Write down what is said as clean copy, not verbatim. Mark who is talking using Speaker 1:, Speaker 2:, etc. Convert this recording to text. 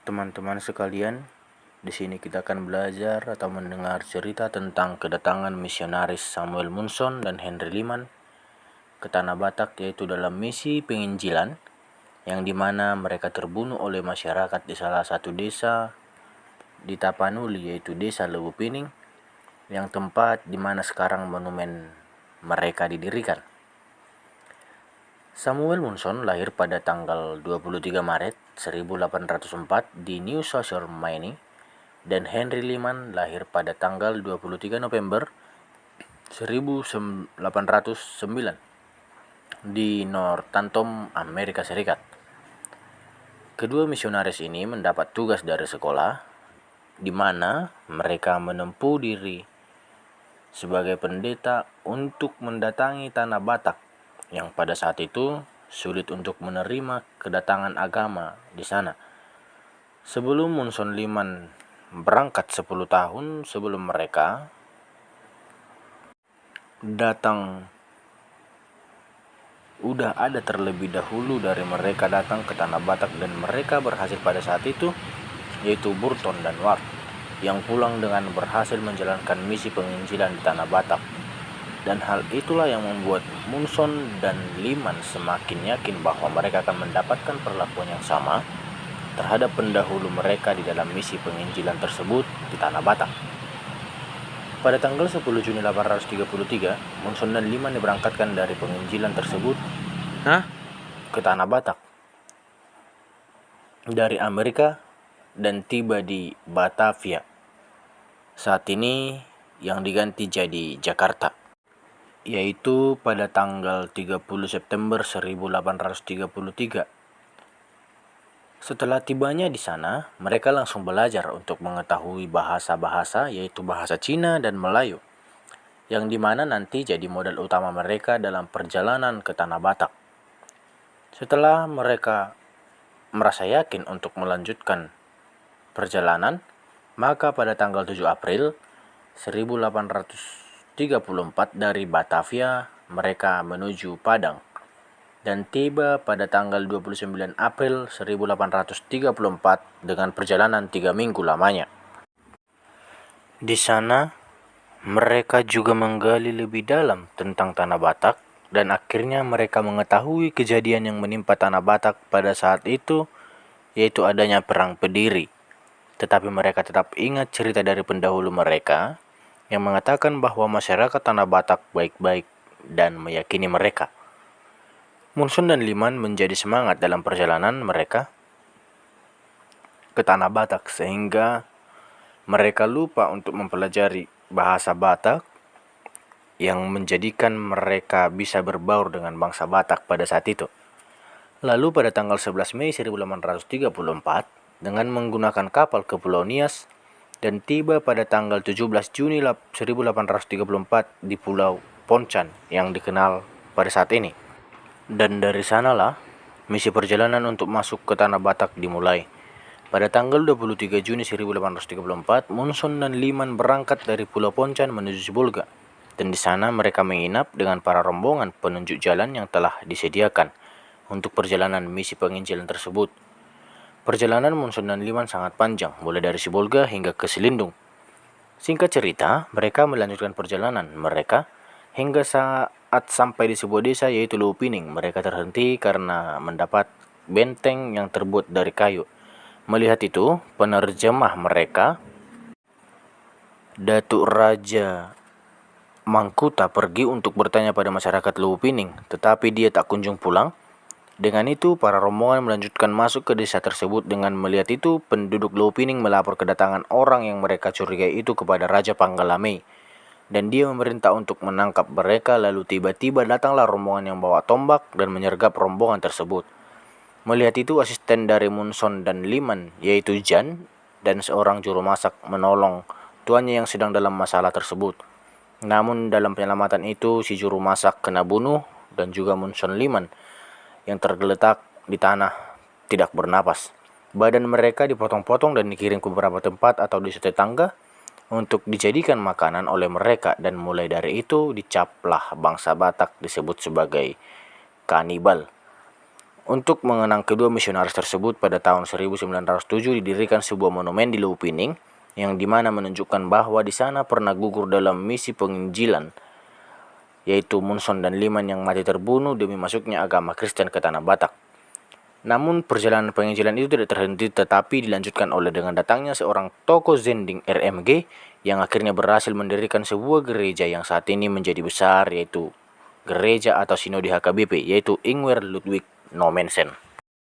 Speaker 1: Teman-teman sekalian, di sini kita akan belajar atau mendengar cerita tentang kedatangan misionaris Samuel Munson dan Henry Lyman ke Tanah Batak, yaitu dalam misi penginjilan yang dimana mereka terbunuh oleh masyarakat di salah satu desa di Tapanuli, yaitu desa Lebupining, yang tempat dimana sekarang monumen mereka didirikan. Samuel Munson lahir pada tanggal 23 Maret 1804 di New Cheshire, Maine, dan Henry Lyman lahir pada tanggal 23 November 1809 di Northampton, Amerika Serikat. Kedua misionaris ini mendapat tugas dari sekolah, di mana mereka menempuh diri sebagai pendeta untuk mendatangi Tanah Batak yang pada saat itu sulit untuk menerima kedatangan agama di sana. Sebelum Munson Lyman berangkat 10 tahun sebelum mereka datang, udah ada terlebih dahulu dari mereka datang ke Tanah Batak, dan mereka berhasil pada saat itu, yaitu Burton dan Ward, yang pulang dengan berhasil menjalankan misi penginjilan di Tanah Batak. Dan hal itulah yang membuat Munson dan Lyman semakin yakin bahwa mereka akan mendapatkan perlakuan yang sama terhadap pendahulu mereka di dalam misi penginjilan tersebut di Tanah Batak. Pada tanggal 10 Juni 1833, Munson dan Lyman diberangkatkan dari penginjilan tersebut ke Tanah Batak dari Amerika dan tiba di Batavia. Saat ini yang diganti jadi Jakarta, yaitu pada tanggal 30 September 1833. Setelah tibanya di sana, mereka langsung belajar untuk mengetahui bahasa-bahasa, yaitu bahasa Cina dan Melayu, yang dimana nanti jadi modal utama mereka dalam perjalanan ke Tanah Batak. Setelah mereka merasa yakin untuk melanjutkan perjalanan, maka pada tanggal 7 April 1834 dari Batavia mereka menuju Padang dan tiba pada tanggal 29 April 1834 dengan perjalanan 3 minggu lamanya. Di sana mereka juga menggali lebih dalam tentang Tanah Batak, dan akhirnya mereka mengetahui kejadian yang menimpa Tanah Batak pada saat itu, yaitu adanya perang Pediri. Tetapi mereka tetap ingat cerita dari pendahulu mereka yang mengatakan bahwa masyarakat Tanah Batak baik-baik dan meyakini mereka. Munson dan Lyman menjadi semangat dalam perjalanan mereka ke Tanah Batak, sehingga mereka lupa untuk mempelajari bahasa Batak yang menjadikan mereka bisa berbaur dengan bangsa Batak pada saat itu. Lalu pada tanggal 11 Mei 1834 dengan menggunakan kapal ke Pulau Nias dan tiba pada tanggal 17 Juni 1834 di Pulau Poncan yang dikenal pada saat ini. Dan dari sanalah misi perjalanan untuk masuk ke Tanah Batak dimulai. Pada tanggal 23 Juni 1834, Munson dan Lyman berangkat dari Pulau Poncan menuju Sibolga, dan di sana mereka menginap dengan para rombongan penunjuk jalan yang telah disediakan untuk perjalanan misi penginjilan tersebut. Perjalanan Munson dan Lyman sangat panjang, mulai dari Sibolga hingga ke Selindung. Singkat cerita, mereka melanjutkan perjalanan mereka hingga saat sampai di sebuah desa, yaitu Lebupining. Mereka terhenti karena mendapat benteng yang terbuat dari kayu. Melihat itu, penerjemah mereka, Datuk Raja Mangkuta, pergi untuk bertanya pada masyarakat Lebupining, tetapi dia tak kunjung pulang. Dengan itu, para rombongan melanjutkan masuk ke desa tersebut. Dengan melihat itu, penduduk Lebupining melapor kedatangan orang yang mereka curigai itu kepada Raja Panggalamei, dan dia memerintah untuk menangkap mereka. Lalu tiba-tiba datanglah rombongan yang bawa tombak dan menyergap rombongan tersebut. Melihat itu, asisten dari Munson dan Lyman, yaitu Jan, dan seorang juru masak menolong tuannya yang sedang dalam masalah tersebut. Namun dalam penyelamatan itu, si juru masak kena bunuh, dan juga Munson Lyman yang tergeletak di tanah tidak bernapas. Badan mereka dipotong-potong dan dikirim ke beberapa tempat atau desa tetangga untuk dijadikan makanan oleh mereka, dan mulai dari itu dicaplah bangsa Batak disebut sebagai kanibal. Untuk mengenang kedua misionaris tersebut, pada tahun 1907 didirikan sebuah monumen di Luupining yang dimana menunjukkan bahwa di sana pernah gugur dalam misi penginjilan, yaitu Munson dan Liman yang mati terbunuh demi masuknya agama Kristen ke tanah Batak. Namun perjalanan penginjilan itu tidak terhenti, tetapi dilanjutkan oleh dengan datangnya seorang tokoh Zending RMG yang akhirnya berhasil mendirikan sebuah gereja yang saat ini menjadi besar, yaitu gereja atau sinode HKBP, yaitu Ingwer Ludwig Nommensen.